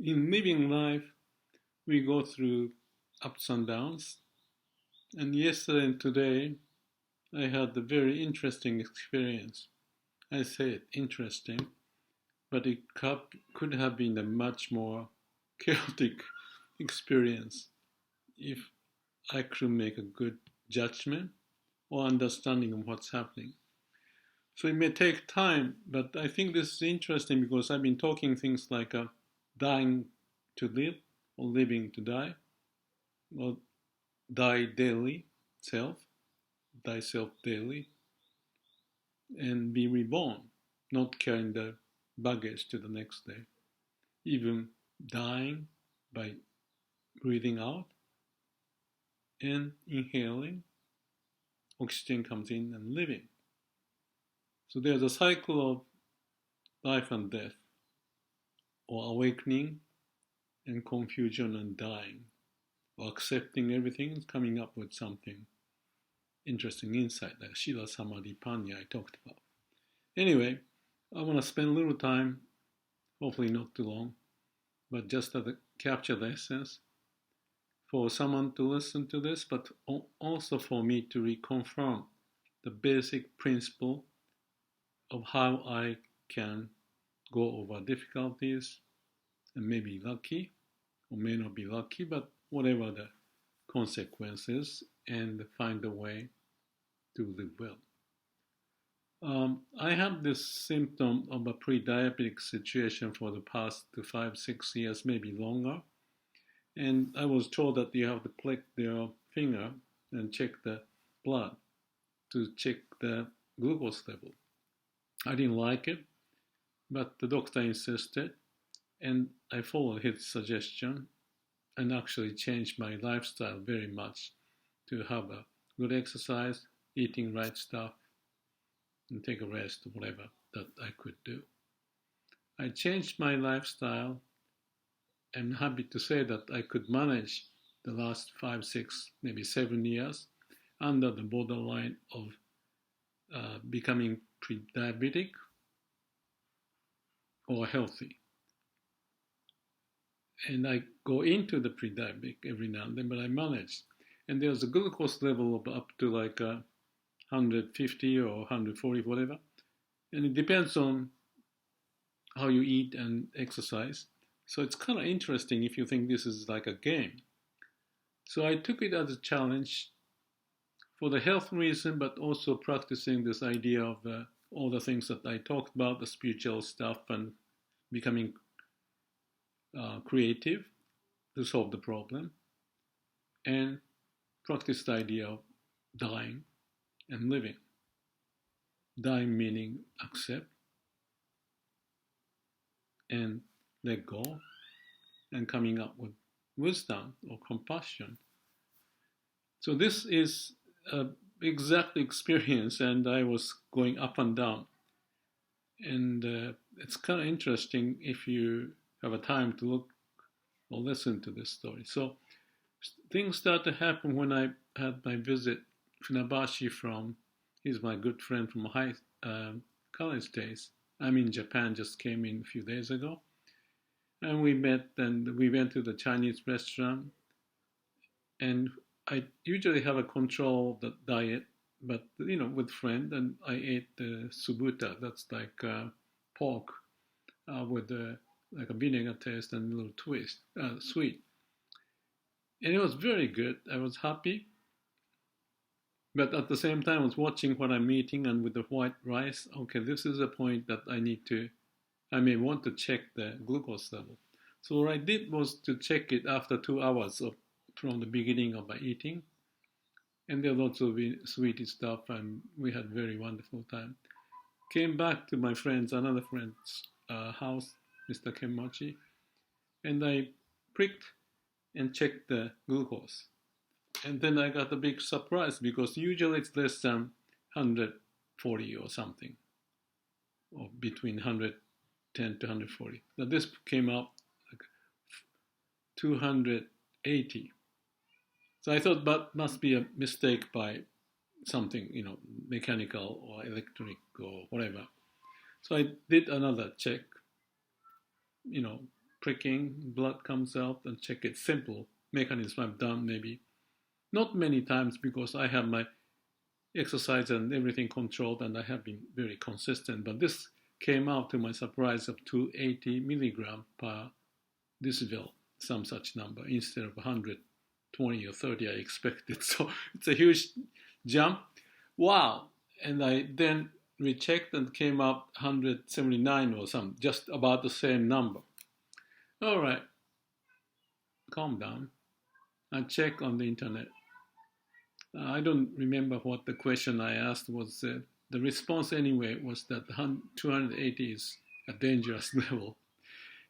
In living life, we go through ups and downs. And yesterday and today, I had a very interesting experience. I say it interesting, but it could have been a much more chaotic experience if I could make a good judgment or understanding of what's happening. So it may take time, but I think this is interesting because I've been talking things like dying to live or living to die, or die daily, self, thyself daily, and be reborn, not carrying the baggage to the next day. Even dying by breathing out and inhaling, oxygen comes in and living. So there's a cycle of life and death, or awakening and confusion and dying, or accepting everything, coming up with something interesting insight, like Shila Samadhi Panya I talked about. Anyway, I want to spend a little time, hopefully not too long, but just to capture the essence for someone to listen to this, but also for me to reconfirm the basic principle of how I can go over difficulties and may be lucky or may not be lucky, but whatever the consequences, and find a way to live well. I have this symptom of a pre-diabetic situation for the past 5, 6 years, maybe longer. And I was told that you have to prick their finger and check the blood to check the glucose level. I didn't like it, but the doctor insisted, and I followed his suggestion and actually changed my lifestyle very much to have a good exercise, eating right stuff, and take a rest, whatever that I could do. I changed my lifestyle. I'm happy to say that I could manage the last 5, 6, maybe 7 years under the borderline of becoming pre-diabetic or healthy. And I go into the pre-diabetic every now and then, but I manage. And there's a glucose level of up to like 150 or 140, whatever. And it depends on how you eat and exercise. So it's kind of interesting if you think this is like a game. So I took it as a challenge for the health reason, but also practicing this idea of all the things that I talked about, the spiritual stuff and becoming creative to solve the problem, and practice the idea of dying and living. Dying meaning accept and let go, and coming up with wisdom or compassion. So this is exact experience, and I was going up and down. And it's kind of interesting if you have a time to look or listen to this story. So things started to happen when I had my visit Funabashi from, he's my good friend from high college days. I'm in Japan, just came in a few days ago. And we met and we went to the Chinese restaurant. And I usually have a control of the diet, but with friend, and I ate the subuta, that's like pork with like a vinegar taste and a little twist, sweet. And it was very good. I was happy. But at the same time, I was watching what I'm eating, and with the white rice, okay, this is a point that I may want to check the glucose level. So what I did was to check it after 2 hours from the beginning of my eating. And there was lots of sweet stuff, and we had very wonderful time. Came back to my another friend's house, Mr. Kenmachi, and I pricked and checked the glucose. And then I got a big surprise because usually it's less than 140 or something, or between 110 to 140. Now this came up like 280. So I thought that must be a mistake by something, mechanical or electronic or whatever. So I did another check, pricking, blood comes out, and check it. Simple mechanism I've done maybe. Not many times because I have my exercise and everything controlled and I have been very consistent. But this came out to my surprise of 280 milligram per decibel, some such number, instead of 120 or 30 I expected. So it's a huge jump. Wow. And I then rechecked and came up 179 or something, just about the same number. All right, calm down and check on the internet. I don't remember what the question I asked was. The response anyway was that 280 is a dangerous level.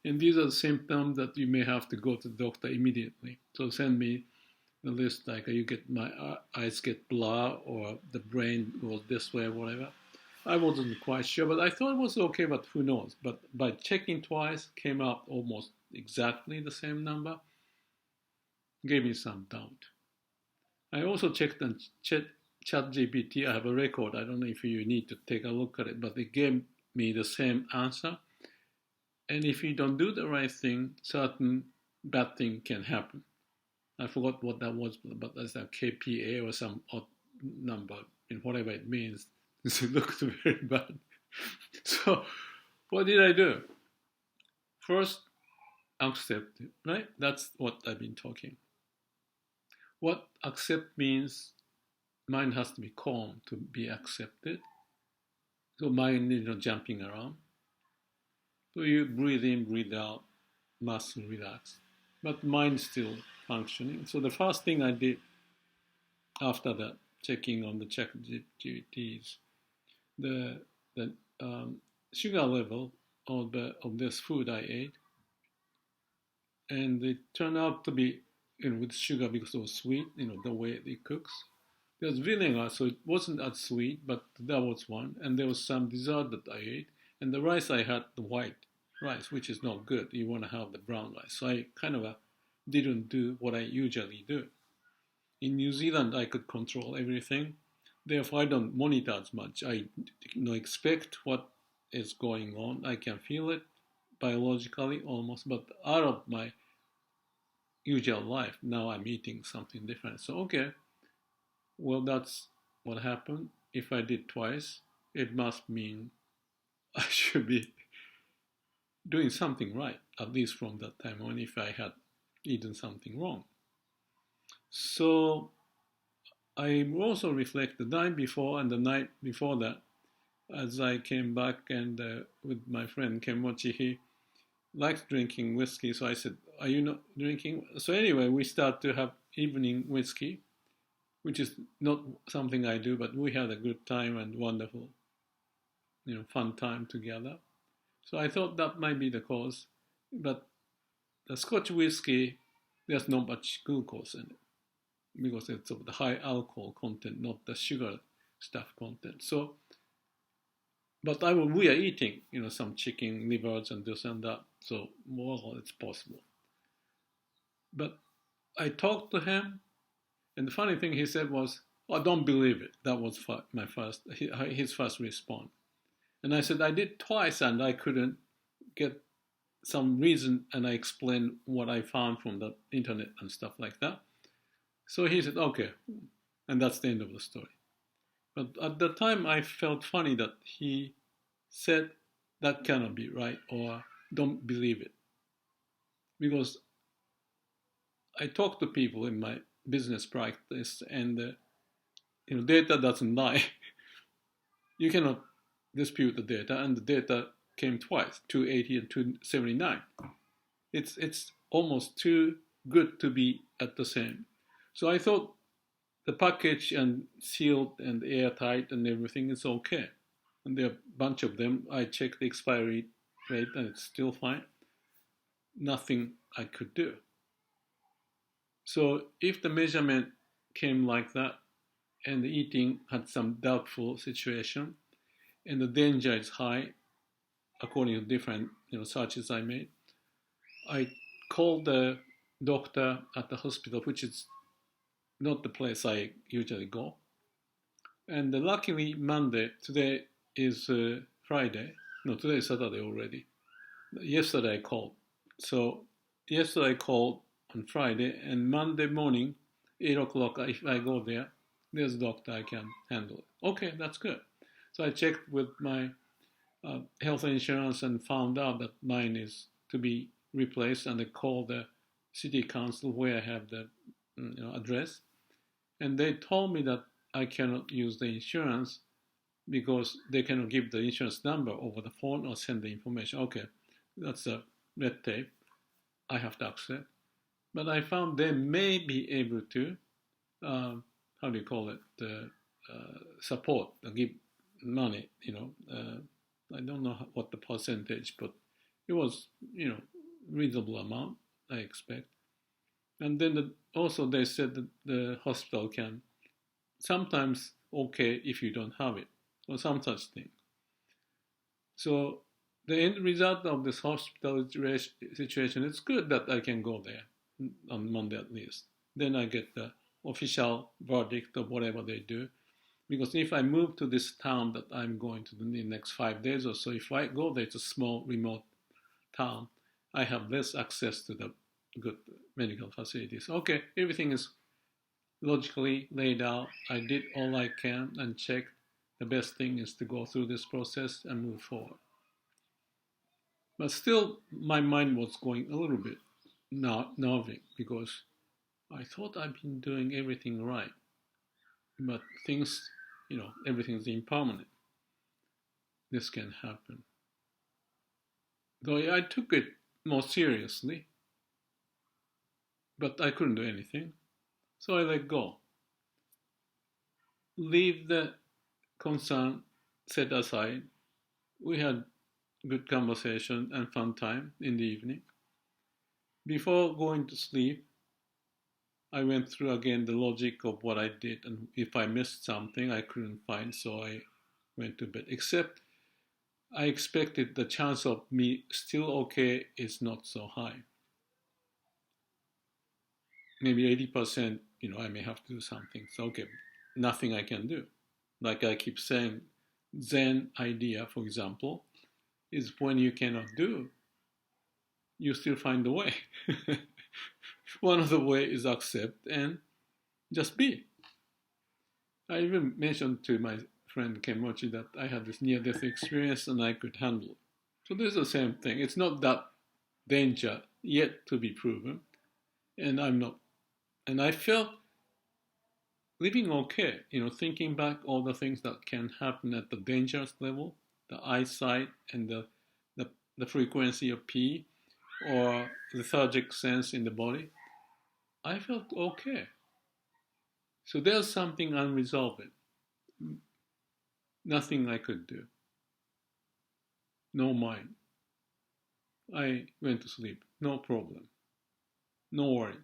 And these are the symptoms that you may have to go to the doctor immediately. So send me the list, like you get my eyes get blur or the brain goes this way or whatever. I wasn't quite sure, but I thought it was okay, but who knows. But by checking twice, came out almost exactly the same number. Gave me some doubt. I also checked on ChatGPT. I have a record. I don't know if you need to take a look at it, but it gave me the same answer. And if you don't do the right thing, certain bad thing can happen. I forgot what that was, but that's a KPA or some odd number, and whatever it means. It looked very bad. So what did I do? First, accept it, right? That's what I've been talking. What accept means, mind has to be calm to be accepted. So mind is not jumping around. So you breathe in, breathe out, muscle relax. But mind still functioning. So the first thing I did after that, checking on the ChatGPT, is the sugar level of this food I ate, and it turned out to be, with sugar because it was sweet, the way it cooks. There was vinegar, so it wasn't as sweet, but that was one. And there was some dessert that I ate, and the rice I had the white rice, which is not good. You want to have the brown rice. So I kind of didn't do what I usually do. In New Zealand, I could control everything. Therefore, I don't monitor as much. I expect what is going on. I can feel it biologically almost, but out of my usual life, now I'm eating something different. So, okay, well, that's what happened. If I did twice, it must mean I should be doing something right, at least from that time on, if I had eaten something wrong. So I also reflect the night before and the night before that, as I came back and with my friend Kenmochi, he likes drinking whiskey. So I said, are you not drinking? So anyway, we start to have evening whiskey, which is not something I do, but we had a good time and wonderful, fun time together. So I thought that might be the cause. But the Scotch whiskey, there's not much glucose in it, because it's of the high alcohol content, not the sugar stuff content. So, but we are eating, some chicken livers and this and that. So, well, it's possible. But I talked to him, and the funny thing he said was, "Oh, I don't believe it." That was his first response. And I said, I did twice, and I couldn't get some reason, and I explained what I found from the internet and stuff like that. So he said, okay, and that's the end of the story. But at the time, I felt funny that he said that cannot be right, or don't believe it. Because I talk to people in my business practice, and data doesn't lie. You cannot dispute the data, and the data came twice, 280 and 279. It's almost too good to be at the same. So I thought the package and sealed and airtight and everything is okay. And there are a bunch of them. I checked the expiry rate and it's still fine. Nothing I could do. So if the measurement came like that and the eating had some doubtful situation and the danger is high, according to different searches I made, I called the doctor at the hospital, which is not the place I usually go. And luckily Monday, today is Friday. No, today is Saturday already. Yesterday I called So yesterday I called on Friday, and Monday morning, 8 o'clock, if I go there, there's a doctor, I can handle it. Okay, that's good. So I checked with my health insurance and found out that mine is to be replaced, and I called the city council where I have the address, and they told me that I cannot use the insurance because they cannot give the insurance number over the phone or send the information. Okay, that's a red tape. I have to accept. But I found they may be able to, how do you call it, support, give money, I don't know what the percentage, but it was, reasonable amount, I expect. And then also they said that the hospital can sometimes okay if you don't have it, or some such thing. So the end result of this hospital situation, it's good that I can go there on Monday at least. Then I get the official verdict of whatever they do. Because if I move to this town that I'm going to in the next 5 days or so, if I go there, it's a small remote town, I have less access to the good medical facilities. Okay, everything is logically laid out. I did all I can and checked. The best thing is to go through this process and move forward. But still, my mind was going a little bit nerving because I thought I've been doing everything right. But things, everything's impermanent. This can happen. Though I took it more seriously, but I couldn't do anything. So I let go. Leave the concern set aside. We had good conversation and fun time in the evening. Before going to sleep, I went through again the logic of what I did, and if I missed something I couldn't find, so I went to bed. Except I expected the chance of me still okay is not so high. Maybe 80%, I may have to do something. So okay, nothing I can do. Like I keep saying, Zen idea, for example, is when you cannot do, you still find a way. One of the way is accept and just be. I even mentioned to my friend Kemochi that I had this near-death experience and I could handle it. So this is the same thing. It's not that danger yet to be proven, and I'm not. And I felt living okay, thinking back all the things that can happen at the dangerous level, the eyesight and the frequency of P, or lethargic sense in the body, I felt okay. So there's something unresolved. Nothing I could do. No mind. I went to sleep. No problem. No worries.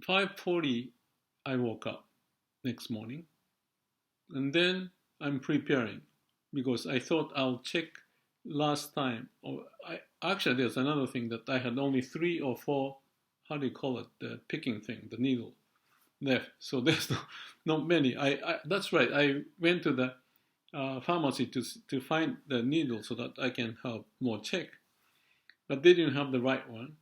5:40, I woke up next morning. And then I'm preparing because I thought I'll check last time. Actually, there's another thing that I had only 3 or 4, how do you call it, the picking thing, the needle left. So there's not many. That's right. I went to the pharmacy to find the needle so that I can have more check. But they didn't have the right one.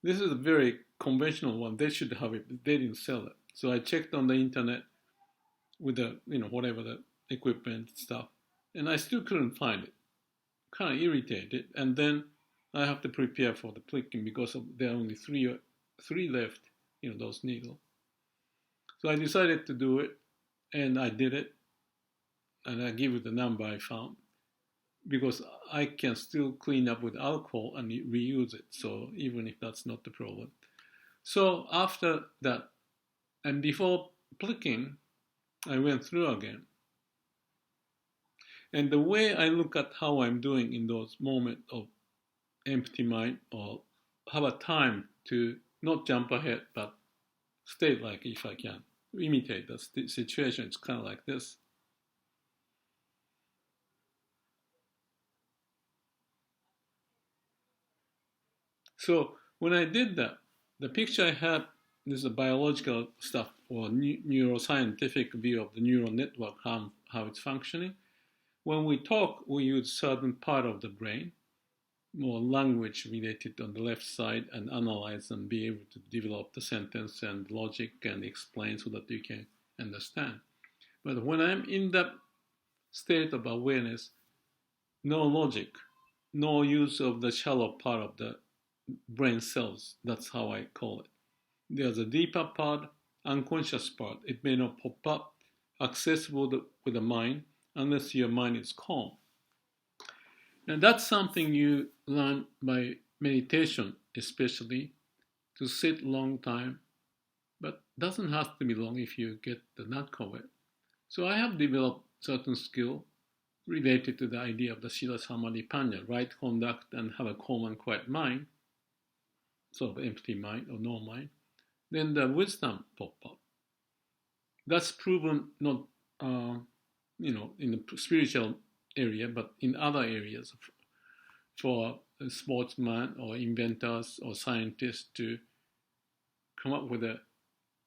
This is a very conventional one. They should have it, but they didn't sell it. So I checked on the internet with the, whatever the equipment stuff, and I still couldn't find it. Kind of irritated. And then I have to prepare for the picking because there are only three left, those needles. So I decided to do it, and I did it, and I give you the number I found, because I can still clean up with alcohol and reuse it, so even if that's not the problem. So after that, and before picking, I went through again. And the way I look at how I'm doing in those moments of empty mind, or have a time to not jump ahead, but stay like if I can, imitate the situation, it's kind of like this. So when I did that, the picture I had, this is a biological stuff or neuroscientific view of the neural network, how it's functioning. When we talk, we use certain part of the brain, more language related on the left side and analyze and be able to develop the sentence and logic and explain so that you can understand. But when I'm in that state of awareness, no logic, no use of the shallow part of the brain cells. That's how I call it. There's a deeper part, unconscious part. It may not pop up, accessible with the mind, unless your mind is calm. And that's something you learn by meditation, especially, to sit long time, but doesn't have to be long if you get the knack of it. So I have developed certain skill related to the idea of the Sila Samadhi Panya, right conduct and have a calm and quiet mind, sort of empty mind or no mind. Then the wisdom pop up. That's proven not, in the spiritual area, but in other areas for sportsmen or inventors or scientists to come up with a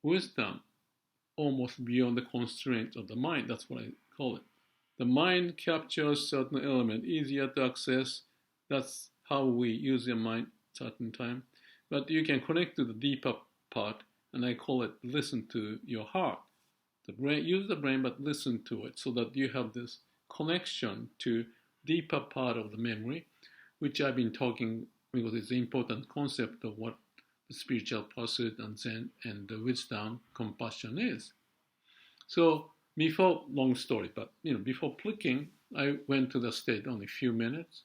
wisdom almost beyond the constraints of the mind. That's what I call it. The mind captures certain element easier to access. That's how we use your mind certain time. But you can connect to the deeper part, and I call it listen to your heart. The brain, use the brain, but listen to it so that you have this connection to deeper part of the memory, which I've been talking because it's an important concept of what the spiritual pursuit and Zen and the wisdom, compassion is. So before, long story, but before clicking, I went to the state only a few minutes,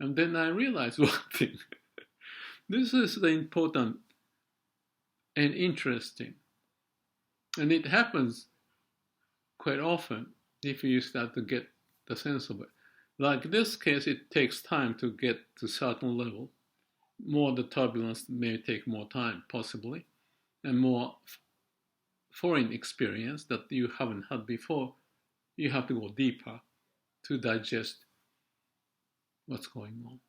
and then I realized one thing. This is the important and interesting, and it happens quite often if you start to get the sense of it. Like this case, it takes time to get to certain level. More the turbulence may take more time, possibly, and more foreign experience that you haven't had before. You have to go deeper to digest what's going on.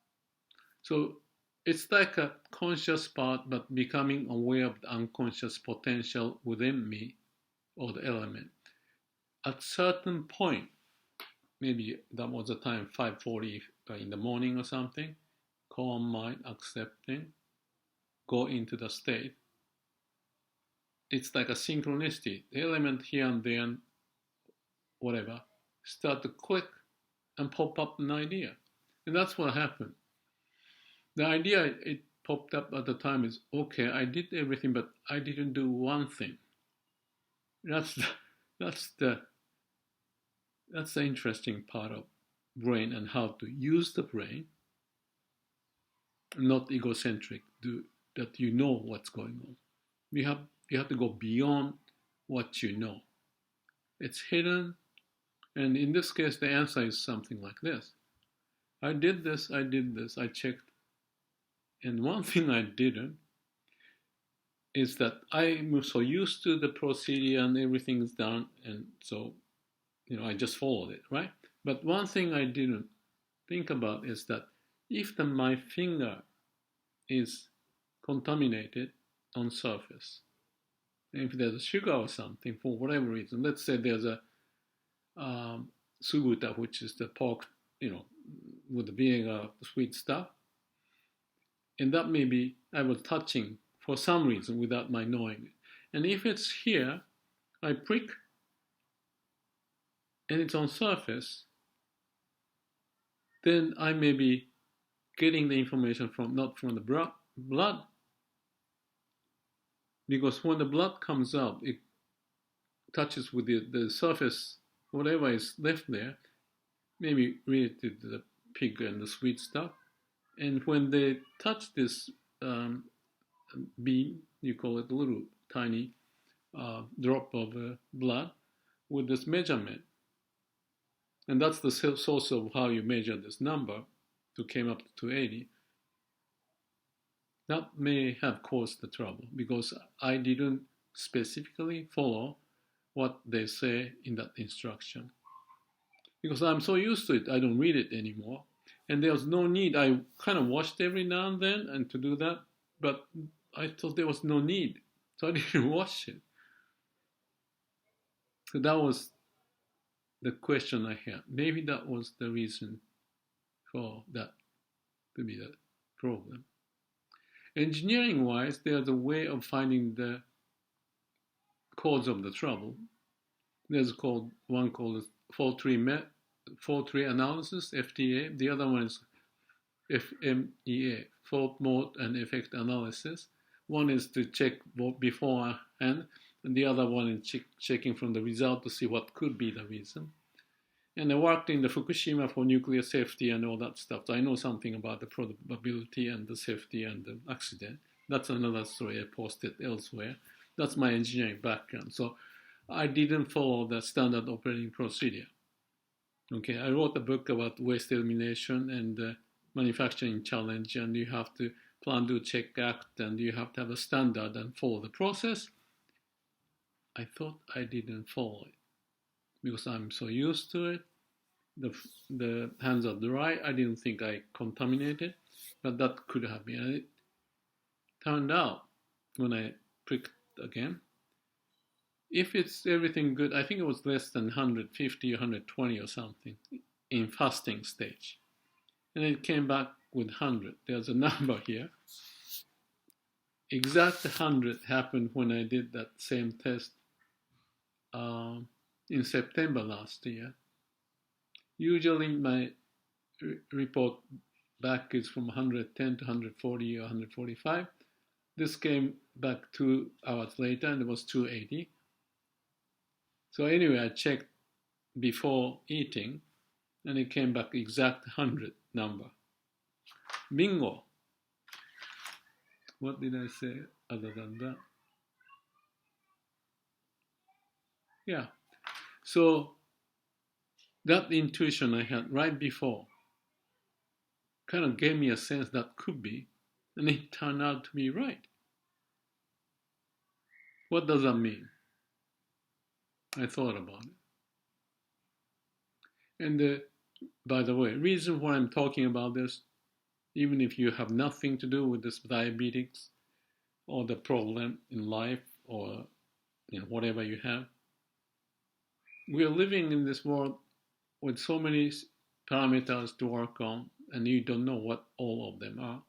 So it's like a conscious part, but becoming aware of the unconscious potential within me or the element. At certain point, maybe that was the time 5:40 in the morning or something, calm mind, accepting, go into the state. It's like a synchronicity. The element here and there, and whatever, start to click and pop up an idea. And that's what happened. The idea it popped up at the time is, okay, I did everything, but I didn't do one thing. That's the interesting part of brain and how to use the brain, not egocentric, that you know what's going on. You have to go beyond what you know. It's hidden, and in this case, the answer is something like this. I did this, I checked. And one thing I didn't is that I'm so used to the procedure and everything's done, and so, I just followed it, right? But one thing I didn't think about is that if my finger is contaminated on surface, if there's a sugar or something for whatever reason, let's say there's a subuta, which is the pork, with the vinegar, sweet stuff, and that maybe I was touching for some reason without my knowing it. And if it's here, I prick, and it's on surface, then I may be getting the information not from the blood, because when the blood comes out, it touches with the surface, whatever is left there, maybe related to the pig and the sweet stuff. And when they touch this beam, you call it a little tiny drop of blood with this measurement. And that's the source of how you measure this number to came up to 280. That may have caused the trouble because I didn't specifically follow what they say in that instruction. Because I'm so used to it, I don't read it anymore. And there's no need. I kind of watched every now and then and to do that, but I thought there was no need. So I didn't watch it. So that was the question I had. Maybe that was the reason for that to be the problem. Engineering-wise, there's a way of finding the cause of the trouble. There's one called fault tree analysis, FTA. The other one is FMEA, fault mode and effect analysis. One is to check beforehand, and the other one is checking from the result to see what could be the reason. And I worked in the Fukushima for nuclear safety and all that stuff. So I know something about the probability and the safety and the accident. That's another story I posted elsewhere. That's my engineering background. So I didn't follow the standard operating procedure. Okay, I wrote a book about waste elimination and manufacturing challenge, and you have to plan, do, check, act, and you have to have a standard and follow the process. I thought I didn't follow it because I'm so used to it. The hands are dry. I didn't think I contaminated, but that could have been. And it turned out when I pricked again, if it's everything good, I think it was less than 150 or 120 or something in fasting stage. And it came back with 100. There's a number here. Exact 100 happened when I did that same test in September last year. Usually my report back is from 110 to 140 or 145. This came back 2 hours later and it was 280. So anyway, I checked before eating and it came back exact 100 number. Bingo! What did I say other than that? Yeah. So that intuition I had right before kind of gave me a sense that could be, and it turned out to be right. What does that mean? I thought about it. And by the way, reason why I'm talking about this, even if you have nothing to do with this diabetes or the problem in life or whatever you have, we are living in this world with so many parameters to work on, and you don't know what all of them are.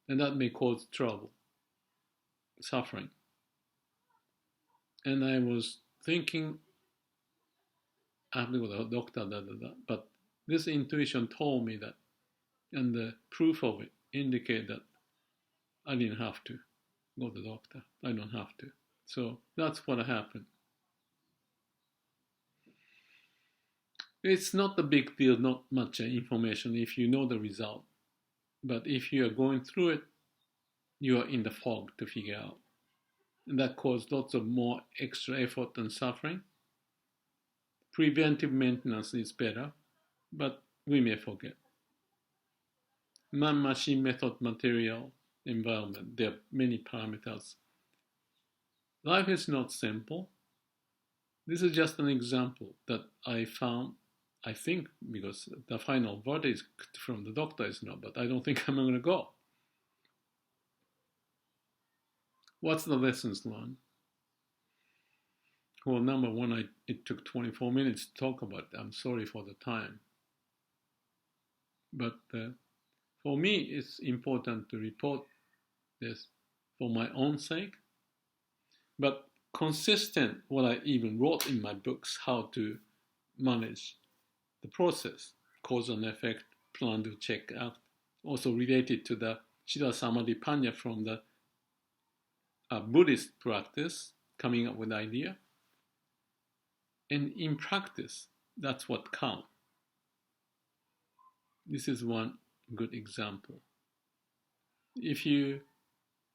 And that may cause trouble, suffering. And I was thinking, I have to go to the doctor, but this intuition told me that, and the proof of it indicate that I didn't have to go to the doctor. I don't have to. So that's what happened. It's not a big deal, not much information if you know the result. But if you are going through it, you are in the fog to figure out. And that caused lots of more extra effort and suffering. Preventive maintenance is better, but we may forget. Man, machine, method, material, environment, there are many parameters. Life is not simple. This is just an example that I found, I think, because the final verdict from the doctor is no, but I don't think I'm going to go. What's the lessons learned? Well, number one, it took 24 minutes to talk about it. I'm sorry for the time. But for me, it's important to report this for my own sake, but consistent what I even wrote in my books, how to manage the process, cause and effect, plan, do, check, act, also related to the Shida Samadhi Panya from the Buddhist practice, coming up with idea. And in practice, that's what counts. This is one good example. If you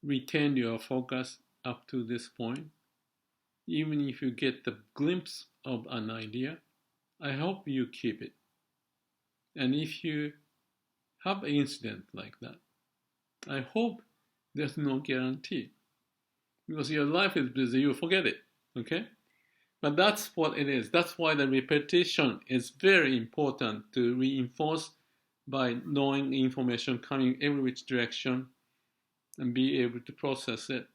retain your focus up to this point, even if you get the glimpse of an idea, I hope you keep it. And if you have an incident like that, I hope there's no guarantee. Because your life is busy, you forget it, okay? But that's what it is. That's why the repetition is very important to reinforce by knowing information coming every which direction and be able to process it.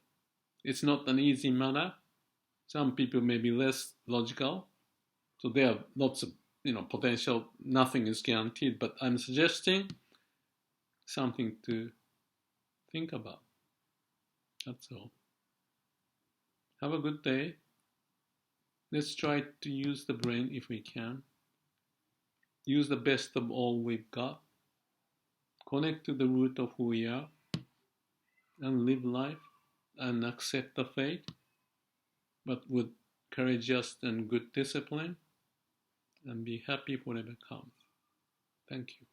It's not an easy matter. Some people may be less logical. So there are lots of potential, nothing is guaranteed, but I'm suggesting something to think about. That's all. Have a good day. Let's try to use the brain if we can. Use the best of all we've got. Connect to the root of who we are and live life and accept the fate, but with courageous and good discipline, and be happy whatever comes. Thank you.